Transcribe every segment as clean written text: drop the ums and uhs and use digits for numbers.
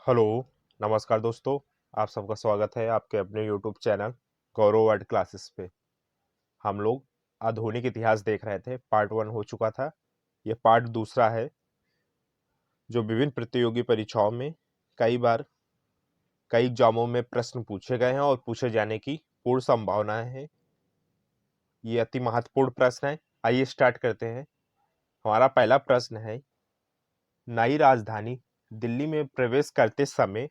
Hello, नमस्कार दोस्तों। आप सबका स्वागत है आपके अपने यूट्यूब चैनल गौरव वर्ल्ड क्लासेस पे। हम लोग आधुनिक इतिहास देख रहे थे, पार्ट 1 हो चुका था। ये पार्ट दूसरा है जो विभिन्न प्रतियोगी परीक्षाओं में कई बार कई एग्जामों में प्रश्न पूछे गए हैं और पूछे जाने की पूर्ण संभावनाएं हैं। ये अति महत्वपूर्ण प्रश्न है। आइए स्टार्ट करते हैं। हमारा पहला प्रश्न है, नई राजधानी दिल्ली में प्रवेश करते समय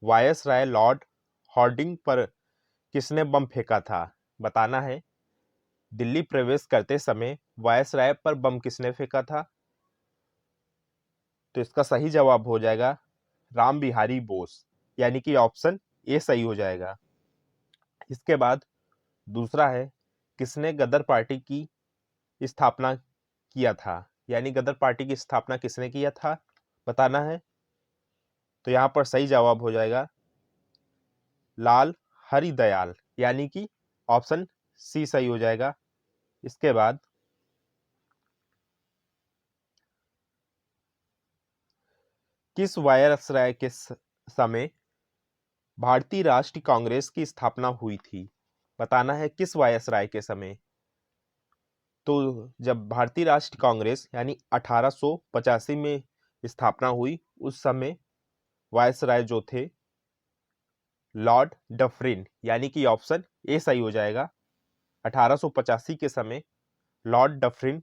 वायसराय लॉर्ड हॉर्डिंग पर किसने बम फेंका था? बताना है। दिल्ली प्रवेश करते समय वायसराय पर बम किसने फेंका था? तो इसका सही जवाब हो जाएगा राम बिहारी बोस, यानी कि ऑप्शन ए सही हो जाएगा। इसके बाद दूसरा है, किसने गदर पार्टी की स्थापना किया था? यानी गदर पार्टी की स्थापना किसने किया था, बताना है। तो यहाँ पर सही जवाब हो जाएगा लाल हरिदयाल, यानी कि ऑप्शन सी सही हो जाएगा। इसके बाद किस वायसराय के समय भारतीय राष्ट्रीय कांग्रेस की स्थापना हुई थी? बताना है किस वायसराय के समय। तो जब भारतीय राष्ट्रीय कांग्रेस यानी 1885 में स्थापना हुई, उस समय वायसराय जो थे लॉर्ड डफरिन, यानी कि ऑप्शन ए सही हो जाएगा। 1885 के समय लॉर्ड डफरिन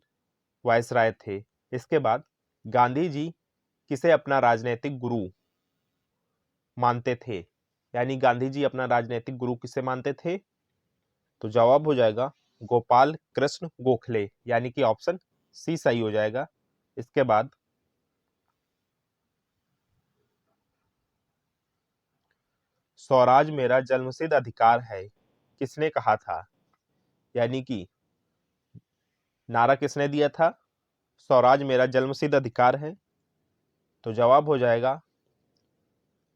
वायसराय थे। इसके बाद गांधी जी किसे अपना राजनीतिक गुरु मानते थे? यानी गांधी जी अपना राजनीतिक गुरु किसे मानते थे? तो जवाब हो जाएगा गोपाल कृष्ण गोखले, यानी कि ऑप्शन सी सही हो जाएगा। इसके बाद स्वराज मेरा जन्मसिद्ध अधिकार है किसने कहा था? यानी कि नारा किसने दिया था? स्वराज मेरा जन्मसिद्ध अधिकार है। तो जवाब हो जाएगा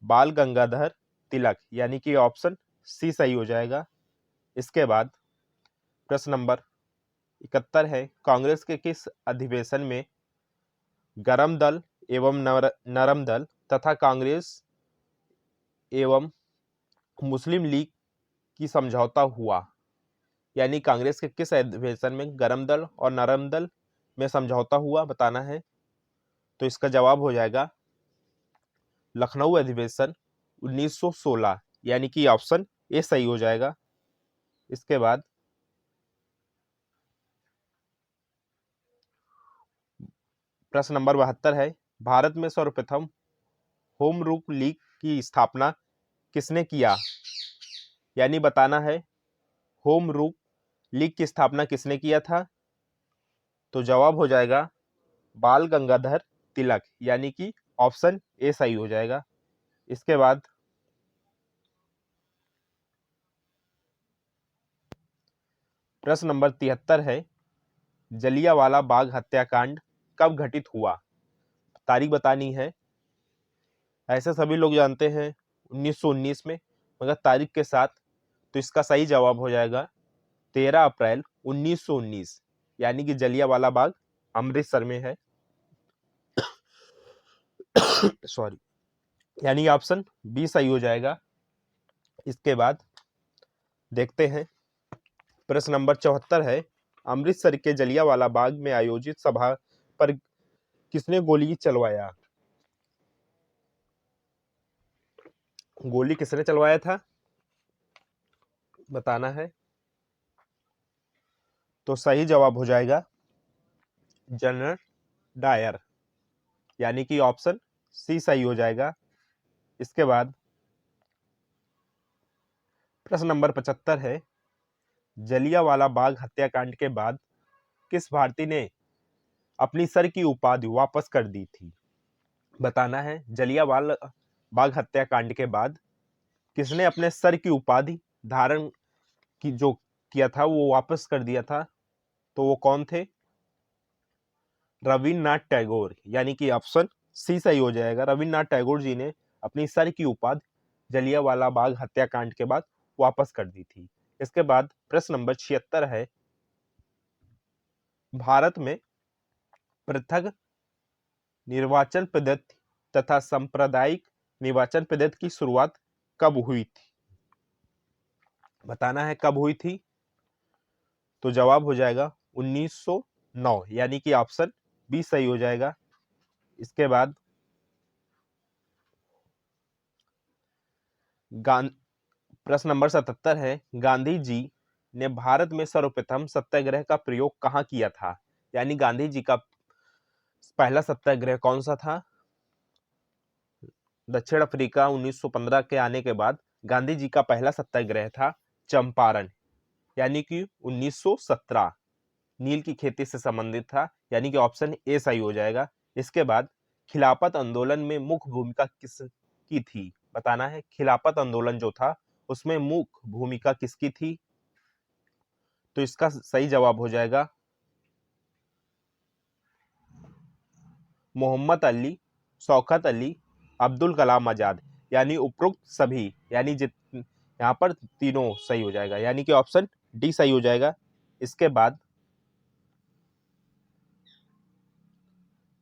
बाल गंगाधर तिलक, यानी कि ऑप्शन सी सही हो जाएगा। इसके बाद प्रश्न नंबर 71 है, कांग्रेस के किस अधिवेशन में गरम दल एवं नरम दल तथा कांग्रेस एवं मुस्लिम लीग की समझौता हुआ? यानी कांग्रेस के किस अधिवेशन में गरम दल और नरम दल में समझौता हुआ, बताना है। तो इसका जवाब हो जाएगा लखनऊ अधिवेशन 1916, यानी कि ऑप्शन ए सही हो जाएगा। इसके बाद प्रश्न नंबर 72 है, भारत में सर्वप्रथम होम रूल लीग की स्थापना किसने किया? यानी बताना है होम रूल लीग की स्थापना किसने किया था? तो जवाब हो जाएगा बाल गंगाधर तिलक, यानी कि ऑप्शन ए सही हो जाएगा। इसके बाद प्रश्न नंबर 73 है, जलियांवाला बाग हत्याकांड कब घटित हुआ? तारीख बतानी है। ऐसे सभी लोग जानते हैं 1919 में, मगर तारीख के साथ। तो इसका सही जवाब हो जाएगा 13 अप्रैल 1919, यानी कि जलियांवाला बाग अमृतसर में है। सॉरी, यानी ऑप्शन बी सही हो जाएगा। इसके बाद देखते हैं प्रश्न नंबर 74 है, अमृतसर के जलियांवाला बाग में आयोजित सभा पर किसने गोली चलवाया? गोली किसने चलवाया था, बताना है। तो सही जवाब हो जाएगा जनरल डायर, यानी कि ऑप्शन सी सही हो जाएगा। इसके बाद प्रश्न नंबर 75 है, जलियांवाला बाग हत्याकांड के बाद किस भारतीय ने अपनी सर की उपाधि वापस कर दी थी? बताना है। जलियांवाला बाग हत्याकांड के बाद किसने अपने सर की उपाधि धारण की जो किया था वो वापस कर दिया था? तो वो कौन थे? रविन्द्रनाथ टैगोर, यानी कि ऑप्शन सी सही हो जाएगा। रविन्द्रनाथ टैगोर जी ने अपनी सर की उपाधि जलियांवाला बाग हत्याकांड के बाद वापस कर दी थी। इसके बाद प्रश्न नंबर 76 है, भारत में पृथक निर्वाचन पद्धति तथा सांप्रदायिक निर्वाचन पद्धति की शुरुआत कब हुई थी? बताना है कब हुई थी। तो जवाब हो जाएगा 1909, यानी कि ऑप्शन बी सही हो जाएगा। इसके बाद प्रश्न नंबर 77 है, गांधी जी ने भारत में सर्वप्रथम सत्याग्रह का प्रयोग कहाँ किया था? यानी गांधी जी का पहला सत्याग्रह कौन सा था? दक्षिण अफ्रीका 1915 के आने के बाद गांधी जी का पहला सत्याग्रह था चंपारण, यानी कि 1917। नील की खेती से संबंधित था, यानी कि ऑप्शन ए सही हो जाएगा। इसके बाद खिलाफत आंदोलन में मुख्य भूमिका किसकी थी? बताना है खिलाफत आंदोलन जो था उसमें मुख्य भूमिका किसकी थी? तो इसका सही जवाब हो जाएगा मोहम्मद अली, शौकत अली, अब्दुल कलाम आजाद, यानी उपरोक्त सभी, यानी यहाँ पर तीनों सही हो जाएगा, यानी कि ऑप्शन डी सही हो जाएगा। इसके बाद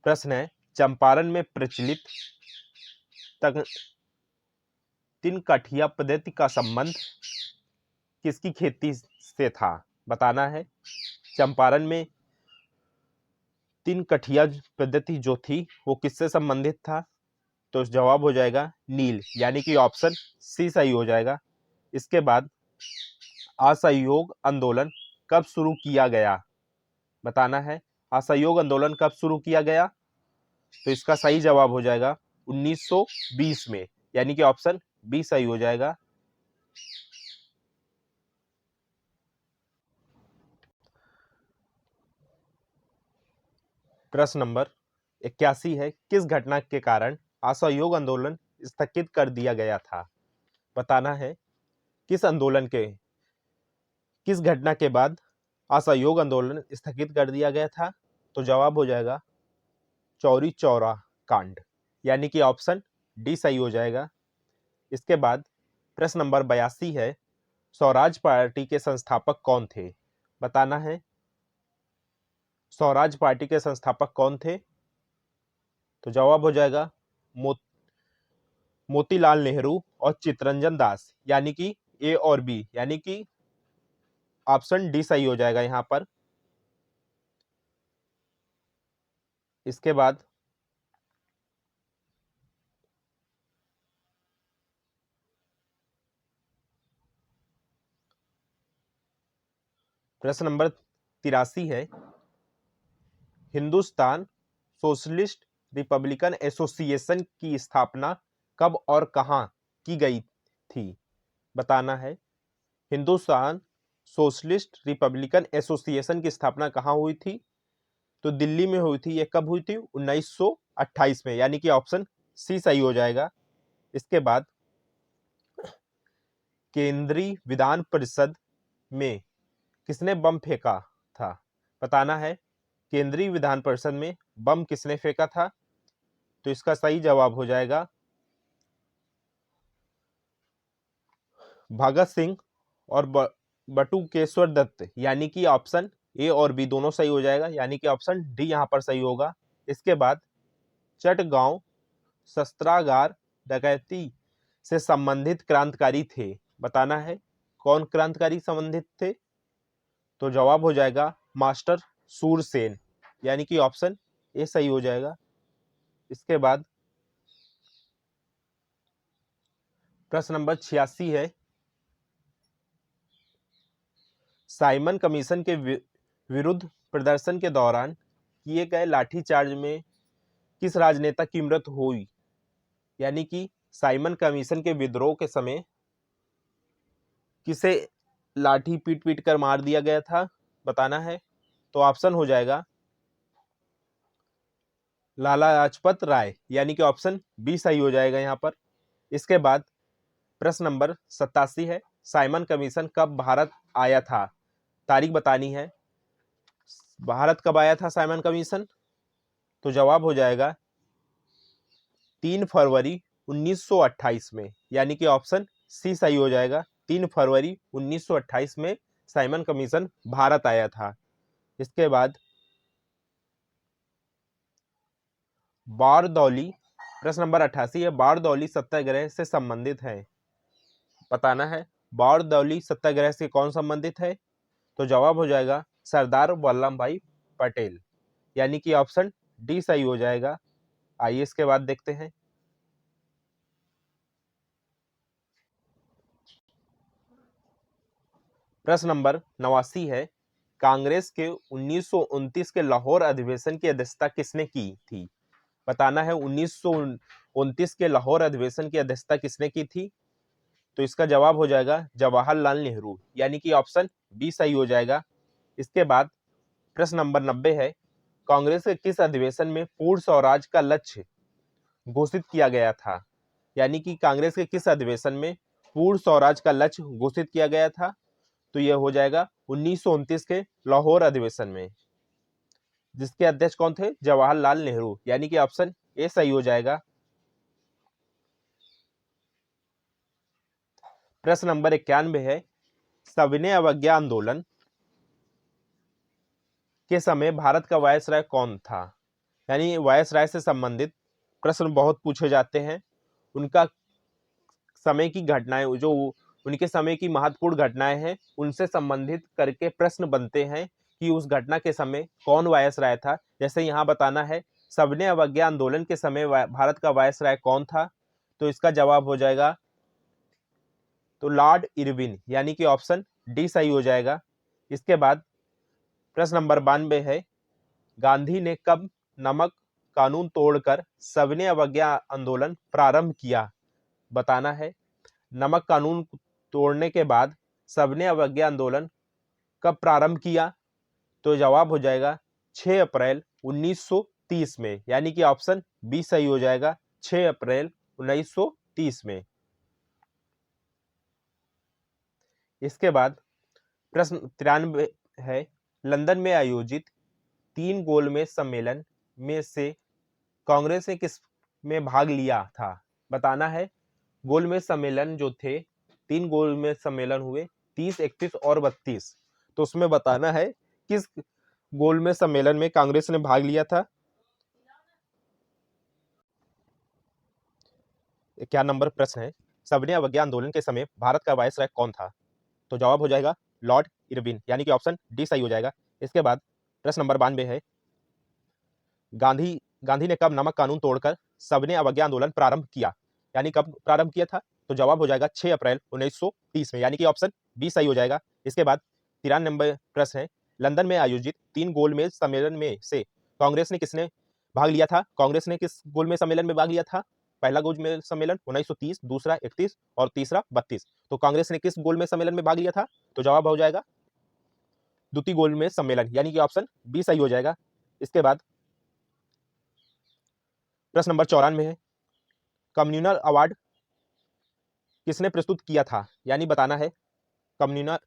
प्रश्न है, चंपारण में प्रचलित तक तीन कठिया पद्धति का संबंध किसकी खेती से था? बताना है चंपारण में तीन कठिया पद्धति जो थी वो किससे संबंधित था? तो जवाब हो जाएगा नील, यानी कि ऑप्शन सी सही हो जाएगा। इसके बाद असहयोग आंदोलन कब शुरू किया गया? बताना है असहयोग आंदोलन कब शुरू किया गया? तो इसका सही जवाब हो जाएगा 1920 में, यानी कि ऑप्शन बी सही हो जाएगा। प्रश्न नंबर 81 है, किस घटना के कारण असहयोग आंदोलन स्थगित कर दिया गया था? बताना है किस आंदोलन के, किस घटना के बाद असहयोग आंदोलन स्थगित कर दिया गया था? तो जवाब हो जाएगा चौरी चौरा कांड, यानी कि ऑप्शन डी सही हो जाएगा। इसके बाद प्रश्न नंबर 82 है, स्वराज पार्टी के संस्थापक कौन थे? बताना है स्वराज पार्टी के संस्थापक कौन थे? तो जवाब हो जाएगा मोतीलाल नेहरू और चित्तरंजन दास, यानी कि ए और बी, यानी कि ऑप्शन डी सही हो जाएगा यहां पर। इसके बाद प्रश्न नंबर 83 है, हिंदुस्तान सोशलिस्ट रिपब्लिकन एसोसिएशन की स्थापना कब और कहां की गई थी? बताना है हिंदुस्तान सोशलिस्ट रिपब्लिकन एसोसिएशन की स्थापना कहां हुई थी? तो दिल्ली में हुई थी। ये कब हुई थी? 1928 में, यानी कि ऑप्शन सी सही हो जाएगा। इसके बाद केंद्रीय विधान परिषद में किसने बम फेंका था? बताना है केंद्रीय विधान परिषद में बम किसने फेंका था? तो इसका सही जवाब हो जाएगा भगत सिंह और बटुकेश्वर दत्त, यानी कि ऑप्शन ए और बी दोनों सही हो जाएगा, यानी कि ऑप्शन डी यहां पर सही होगा। इसके बाद चटगांव शस्त्रागार डकैती से संबंधित क्रांतिकारी थे। बताना है कौन क्रांतिकारी संबंधित थे? तो जवाब हो जाएगा मास्टर सूरसेन, यानी कि ऑप्शन ए सही हो जाएगा। इसके बाद प्रश्न नंबर 86 है, साइमन कमीशन के विरुद्ध प्रदर्शन के दौरान किए गए लाठीचार्ज में किस राजनेता की मृत्यु हुई? यानी कि साइमन कमीशन के विद्रोह के समय किसे लाठी पीट पीट कर मार दिया गया था? बताना है तो ऑप्शन हो जाएगा लाला लाजपत राय, यानी कि ऑप्शन बी सही हो जाएगा यहां पर। इसके बाद प्रश्न नंबर 87 है, साइमन कमीशन कब भारत आया था? तारीख बतानी है भारत कब आया था साइमन कमीशन? तो जवाब हो जाएगा 3 फरवरी 1928 में, यानी कि ऑप्शन सी सही हो जाएगा। 3 फरवरी 1928 में साइमन कमीशन भारत आया था। इसके बाद बारदौली प्रश्न नंबर 88 है, बारदौली सत्याग्रह से संबंधित है, बताना है बारदौली सत्याग्रह से कौन संबंधित है। तो जवाब हो जाएगा सरदार वल्लभ भाई पटेल, यानी कि ऑप्शन डी सही हो जाएगा। आइए इसके बाद देखते हैं। प्रश्न नंबर 89 है, कांग्रेस के 1929 के लाहौर अधिवेशन की अध्यक्षता किसने की थी। बताना है 1929 के लाहौर अधिवेशन की अध्यक्षता किसने की थी। तो इसका जवाब हो जाएगा जवाहरलाल नेहरू, यानी कि ऑप्शन बी सही हो जाएगा। इसके बाद प्रश्न नंबर 90 है, कांग्रेस के किस अधिवेशन में पूर्ण स्वराज का लक्ष्य घोषित किया गया था। यानी कि कांग्रेस के किस अधिवेशन में पूर्ण स्वराज का लक्ष्य घोषित किया गया था। तो यह हो जाएगा 1929 के लाहौर अधिवेशन में, जिसके अध्यक्ष कौन थे, जवाहरलाल नेहरू, यानी कि ऑप्शन ए सही हो जाएगा। प्रश्न नंबर 91 है, सविनय अवज्ञा आंदोलन के समय भारत का वायसराय कौन था। यानी वायसराय से संबंधित प्रश्न बहुत पूछे जाते हैं। उनका समय की घटनाएं, जो उनके समय की महत्वपूर्ण घटनाएं हैं, उनसे संबंधित करके प्रश्न बनते हैं कि उस घटना के समय कौन वायसराय था। जैसे यहाँ बताना है सविनय अवज्ञा आंदोलन के समय भारत का वायसराय कौन था। तो इसका जवाब हो जाएगा तो लॉर्ड इरविन, यानी कि ऑप्शन डी सही हो जाएगा। इसके बाद प्रश्न नंबर 92 है, गांधी ने कब नमक कानून तोड़कर सविनय अवज्ञा आंदोलन प्रारंभ किया। बताना है नमक कानून तोड़ने के बाद सविनय अवज्ञा आंदोलन कब प्रारंभ किया। तो जवाब हो जाएगा 6 अप्रैल 1930 में, यानी कि ऑप्शन बी सही हो जाएगा, 6 अप्रैल 1930 में। इसके बाद प्रश्न 93 है, लंदन में आयोजित 3 गोलमेज सम्मेलन में से कांग्रेस ने किस में भाग लिया था। बताना है गोलमेज सम्मेलन जो थे, 3 गोलमेज सम्मेलन हुए 30, 31 और 32। तो उसमें बताना है किस गोलमेज सम्मेलन में कांग्रेस ने भाग लिया था। क्या नंबर प्रश्न है, सविनय अवज्ञा आंदोलन के समय भारत का वायसराय कौन था। तो जवाब हो जाएगा लॉर्ड इरविन, यानी कि ऑप्शन डी सही हो जाएगा। इसके बाद प्रश्न नंबर 92 है, गांधी ने कब नमक कानून तोड़कर सविनय अवज्ञा आंदोलन प्रारंभ किया। यानी कब प्रारंभ किया था। तो जवाब हो जाएगा 6 अप्रैल 1930 में, यानी कि ऑप्शन बी सही हो जाएगा। इसके बाद 93 नंबर प्रश्न है, लंदन में आयोजित 3 गोलमेज सम्मेलन में से कांग्रेस ने किसने भाग लिया था। कांग्रेस ने किस गोलमेज सम्मेलन में भाग लिया था। पहला गोलमेज सम्मेलन 1930, दूसरा 31 और तीसरा 32। तो कांग्रेस ने किस गोलमेज सम्मेलन में भाग लिया था। तो जवाब हो जाएगा द्वितीय गोलमेज सम्मेलन, यानी कि ऑप्शन बी सही हो जाएगा। इसके बाद प्रश्न नंबर 94 है, कम्युनल अवार्ड किसने प्रस्तुत किया था। यानी बताना है कम्युनल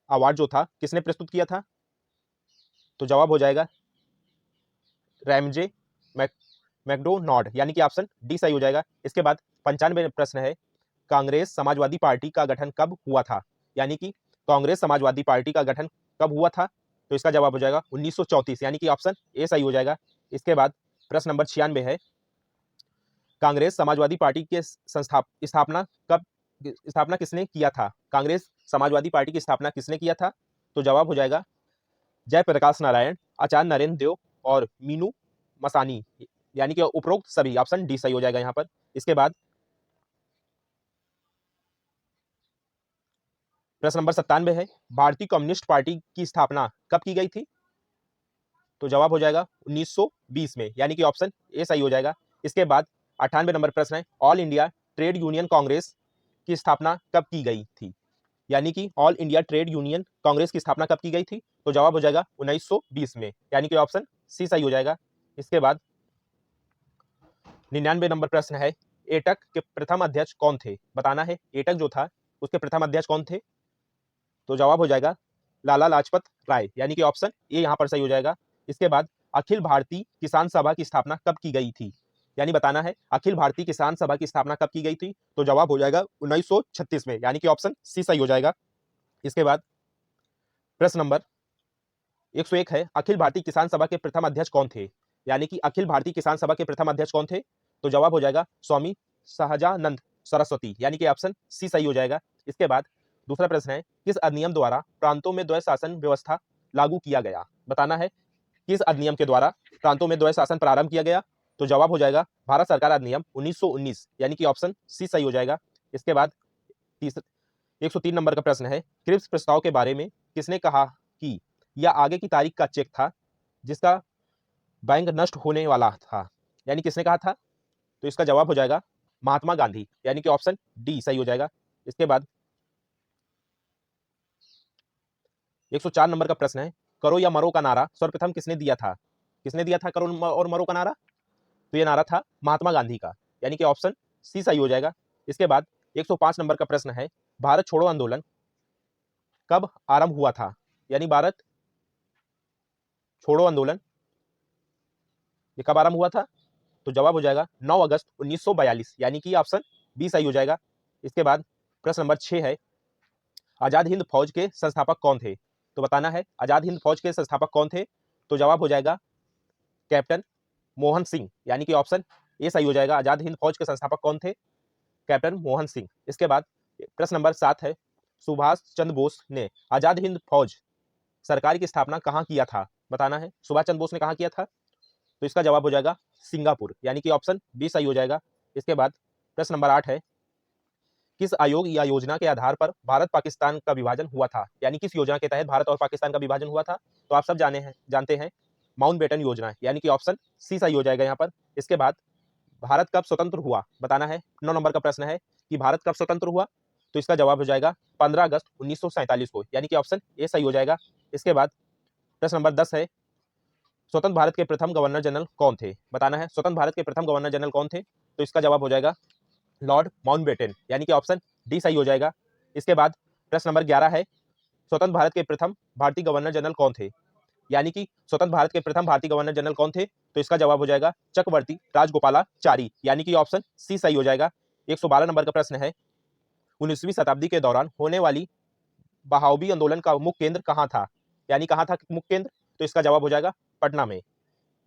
अवार्ड जो था किसने प्रस्तुत किया था। तो जवाब हो जाएगा रैमजे मैकडोनाल्ड, यानी कि ऑप्शन डी सही हो जाएगा। इसके बाद 95 प्रश्न है, कांग्रेस समाजवादी पार्टी का गठन कब हुआ था। यानी कि कांग्रेस समाजवादी पार्टी का गठन कब हुआ था। तो इसका जवाब हो जाएगा 1934, यानी कि ऑप्शन ए सही हो जाएगा। इसके बाद प्रश्न नंबर 96 है, कांग्रेस समाजवादी पार्टी के स्थापना किसने किया था। कांग्रेस समाजवादी पार्टी की स्थापना किसने किया था। तो जवाब हो जाएगा जयप्रकाश नारायण, आचार्य नरेंद्र देव और मीनू मसानी, यानी कि उपरोक्त सभी, ऑप्शन डी सही हो जाएगा यहां पर। इसके बाद प्रश्न नंबर 97 है, भारतीय कम्युनिस्ट पार्टी की स्थापना कब की गई थी। तो जवाब हो जाएगा 1920 में, यानी कि ऑप्शन ए सही हो जाएगा। इसके बाद 98 नंबर प्रश्न है, all India trade union Congress की स्थापना कब की गई थी। यानी कि all India trade union Congress की स्थापना कब की गई थी। तो जवाब हो जाएगा 1920 में, यानी कि ऑप्शन सी सही हो जाएगा। इसके बाद 99 नंबर प्रश्न है, एटक के प्रथम अध्यक्ष कौन थे। बताना है एटक जो था उसके प्रथम अध्यक्ष कौन थे। तो जवाब हो जाएगा लाला लाजपत राय, यानी कि ऑप्शन ए यहां पर सही हो जाएगा। इसके बाद अखिल भारतीय किसान सभा की स्थापना कब की गई थी। यानी बताना है अखिल भारतीय किसान सभा की स्थापना कब की गई थी। तो जवाब हो जाएगा 1936 में, यानी कि ऑप्शन सी सही हो जाएगा। इसके बाद प्रश्न नंबर 101 है, अखिल भारतीय किसान सभा के प्रथम अध्यक्ष कौन थे। यानी कि अखिल भारतीय किसान सभा के प्रथम अध्यक्ष कौन थे। तो जवाब हो जाएगा स्वामी सहजानंद सरस्वती, यानी कि ऑप्शन सी सही हो जाएगा। इसके बाद दूसरा प्रश्न है, किस अधिनियम द्वारा प्रांतों में द्वैध शासन व्यवस्था लागू किया गया? बताना है किस अधिनियम के द्वारा प्रांतों में द्वैध शासन प्रारंभ किया गया? तो जवाब हो जाएगा भारत सरकार अधिनियम 1919, यानी कि ऑप्शन सी सही हो जाएगा। इसके बाद 103 नंबर का प्रश्न है, क्रिप्स प्रस्ताव के बारे में किसने कहा कि यह आगे की तारीख का चेक था जिसका बैंक नष्ट होने वाला था? यानी किसने कहा था? तो इसका जवाब हो जाएगा महात्मा गांधी, यानी कि ऑप्शन डी सही हो जाएगा। इसके बाद 104 नंबर का प्रश्न है, करो या मरो का नारा सर्वप्रथम किसने दिया था? किसने दिया था करो और मरो का नारा? तो यह नारा था महात्मा गांधी का, यानी कि ऑप्शन सी सही हो जाएगा। इसके बाद 105 नंबर का प्रश्न है, भारत छोड़ो आंदोलन कब आरंभ हुआ था? यानी भारत छोड़ो आंदोलन ये कब आरंभ हुआ था? तो जवाब हो जाएगा 9 अगस्त 1942, यानी कि ऑप्शन बी सही हो जाएगा। इसके बाद प्रश्न नंबर 6 है, आजाद हिंद फौज के संस्थापक कौन थे? तो बताना है आजाद हिंद फौज के संस्थापक कौन थे? तो जवाब हो जाएगा कैप्टन मोहन सिंह, यानी कि ऑप्शन ए सही हो जाएगा। आजाद हिंद फौज के संस्थापक कौन थे? कैप्टन मोहन सिंह। इसके बाद प्रश्न नंबर 7 है, सुभाष चंद्र बोस ने आजाद हिंद फौज सरकार की स्थापना कहाँ किया था? बताना है सुभाष चंद्र बोस ने कहाँ किया था? तो इसका जवाब हो जाएगा सिंगापुर, यानी कि ऑप्शन बी सही हो जाएगा। इसके बाद प्रश्न नंबर 8 है, किस आयोग या योजना के आधार पर भारत पाकिस्तान का विभाजन हुआ था? यानी किस योजना के तहत भारत और पाकिस्तान का विभाजन हुआ था? तो आप सब जानते हैं माउंटबेटन योजना, यानी कि ऑप्शन सी सही हो जाएगा यहाँ पर। इसके बाद भारत कब स्वतंत्र हुआ? बताना है 9 नंबर का प्रश्न है कि भारत कब स्वतंत्र हुआ? तो इसका जवाब हो जाएगा 15 अगस्त 1947 को, यानी कि ऑप्शन ए सही हो जाएगा। इसके बाद प्रश्न नंबर 10 है, स्वतंत्र भारत के प्रथम गवर्नर जनरल कौन थे? बताना है स्वतंत्र भारत के प्रथम गवर्नर जनरल कौन थे? तो इसका जवाब हो जाएगा लॉर्ड माउंटबेटन, यानी कि ऑप्शन डी सही हो जाएगा। इसके बाद प्रश्न नंबर 11 है, स्वतंत्र भारत के प्रथम भारतीय गवर्नर जनरल कौन थे? यानी कि स्वतंत्र भारत के प्रथम भारतीय गवर्नर जनरल कौन थे? तो इसका जवाब हो जाएगा चक्रवर्ती राजगोपालाचारी, यानी कि ऑप्शन सी सही हो जाएगा। 112 नंबर का प्रश्न है, 19वीं शताब्दी के दौरान होने वाली बहाओबी आंदोलन का मुख्य केंद्र कहाँ था? यानी कहाँ था मुख्य केंद्र? तो इसका जवाब हो जाएगा पटना में।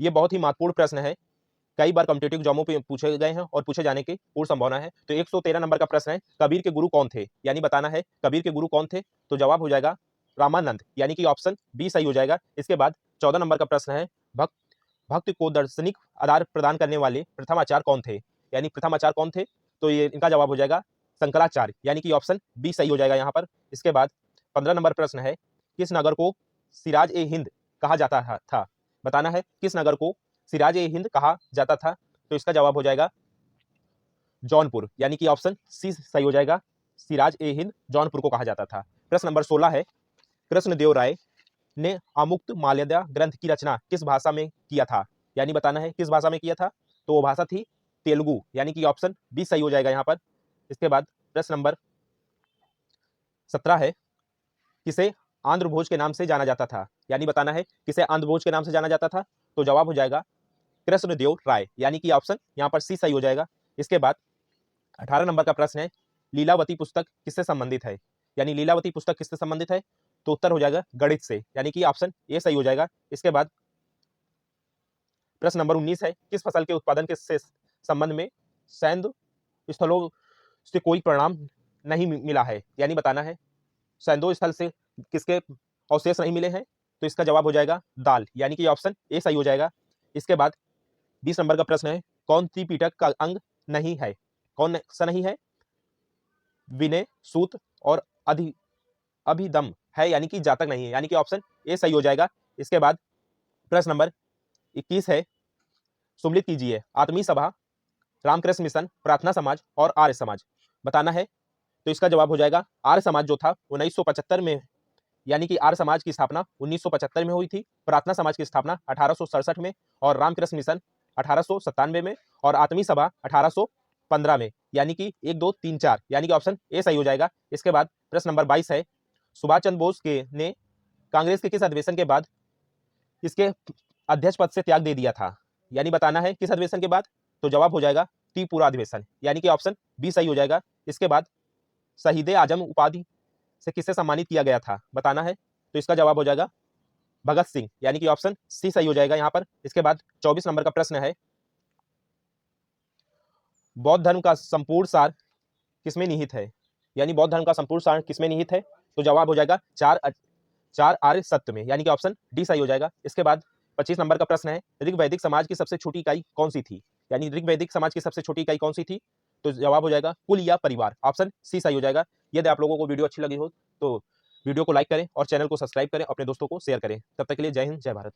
ये बहुत ही महत्वपूर्ण प्रश्न है, कई बार कॉम्पिटिटिव एग्जामों पे पूछे गए हैं और पूछे जाने की पूर्ण संभावना है। तो 113 नंबर का प्रश्न है, कबीर के गुरु कौन थे? यानी बताना है कबीर के गुरु कौन थे? तो जवाब हो जाएगा रामानंद, यानी कि ऑप्शन बी सही हो जाएगा। इसके बाद 14 नंबर का प्रश्न है, भक्त भक्त को दार्शनिक आधार प्रदान करने वाले प्रथम आचार्य कौन थे? यानी प्रथम आचार्य कौन थे? तो ये इनका जवाब हो जाएगा शंकराचार्य, यानी कि ऑप्शन बी सही हो जाएगा यहाँ पर। इसके बाद 15 नंबर प्रश्न है, किस नगर को सिराज ए हिंद कहा जाता था? बताना है किस नगर को सिराज ए हिंद कहा जाता था? तो इसका जवाब हो जाएगा जौनपुर, यानी कि ऑप्शन सी सही हो जाएगा। सिराज ए हिंद जौनपुर को कहा जाता था। प्रश्न नंबर 16 है, कृष्णदेव राय ने आमुक्त माल्यदा ग्रंथ की रचना किस भाषा में किया था? यानी बताना है किस भाषा में किया था? तो वो भाषा थी तेलुगु, यानी कि ऑप्शन बी सही हो जाएगा यहाँ पर। इसके बाद प्रश्न नंबर 17 है, किसे आंध्र भोज के नाम से जाना जाता था? यानी बताना है किसे आंध्र भोज के नाम से जाना जाता था? तो जवाब हो जाएगा कृष्णदेव राय, यानी कि ऑप्शन यहाँ पर सी सही हो जाएगा। इसके बाद 18 नंबर का प्रश्न है, लीलावती पुस्तक किससे संबंधित है? यानी लीलावती पुस्तक किससे संबंधित है? तो उत्तर हो जाएगा गणित से, यानी कि ऑप्शन ए सही हो जाएगा। इसके बाद प्रश्न नंबर 19 है, किस फसल के उत्पादन के से संबंध में सैन्य स्थलों से कोई परिणाम नहीं मिला है? यानी बताना है सैंदो स्थल से किसके अवशेष नहीं मिले हैं? तो इसका जवाब हो जाएगा दाल, यानी कि ऑप्शन ए सही हो जाएगा। इसके बाद 20 नंबर का प्रश्न है, कौन त्रिपिटक का अंग नहीं है? कौन सा नहीं है? विनय, सूत और अभिदम है, यानी कि जातक नहीं है, यानी कि ऑप्शन ए सही हो जाएगा। इसके बाद प्रश्न नंबर 21 है, सुमलित कीजिए आत्मीय सभा, रामकृष्ण मिशन, प्रार्थना समाज और आर्य समाज। बताना है तो इसका जवाब हो जाएगा आर्य समाज जो था 1975 में, यानी कि आर्य समाज की स्थापना 1975 में हुई थी, प्रार्थना समाज की स्थापना 1867 में और रामकृष्ण मिशन 1897 में और आत्मीय सभा 1815 में, यानी कि 1 2 3 4, यानी कि ऑप्शन ए सही हो जाएगा। इसके बाद प्रश्न नंबर 22 है, सुभाष चंद्र बोस के ने कांग्रेस के किस अधिवेशन के बाद इसके अध्यक्ष पद से त्याग दे दिया था? यानी बताना है किस अधिवेशन के बाद? तो जवाब हो जाएगा त्रिपुरा अधिवेशन, यानी कि ऑप्शन बी सही हो जाएगा। इसके बाद शहीद आजम उपाधि से किससे सम्मानित किया गया था? बताना है तो इसका जवाब हो जाएगा भगत सिंह, यानी कि ऑप्शन सी सही हो जाएगा यहाँ पर। इसके बाद 24 नंबर का प्रश्न है, बौद्ध धर्म का संपूर्ण सार किसमें निहित है? यानी बौद्ध धर्म का संपूर्ण सार किसमें निहित है? तो जवाब हो जाएगा चार आर्य सत्य में, यानी कि ऑप्शन डी सही हो जाएगा। इसके बाद 25 नंबर का प्रश्न है, ऋग्वैदिक समाज की सबसे छोटी इकाई कौन सी थी? यानी ऋग्वैदिक समाज की सबसे छोटी इकाई कौन सी थी? तो जवाब हो जाएगा कुल या परिवार, ऑप्शन सी सही हो जाएगा। यदि आप लोगों को वीडियो अच्छी लगी हो तो वीडियो को लाइक करें और चैनल को सब्सक्राइब करें, अपने दोस्तों को शेयर करें। तब तक के लिए जय हिंद, जय भारत।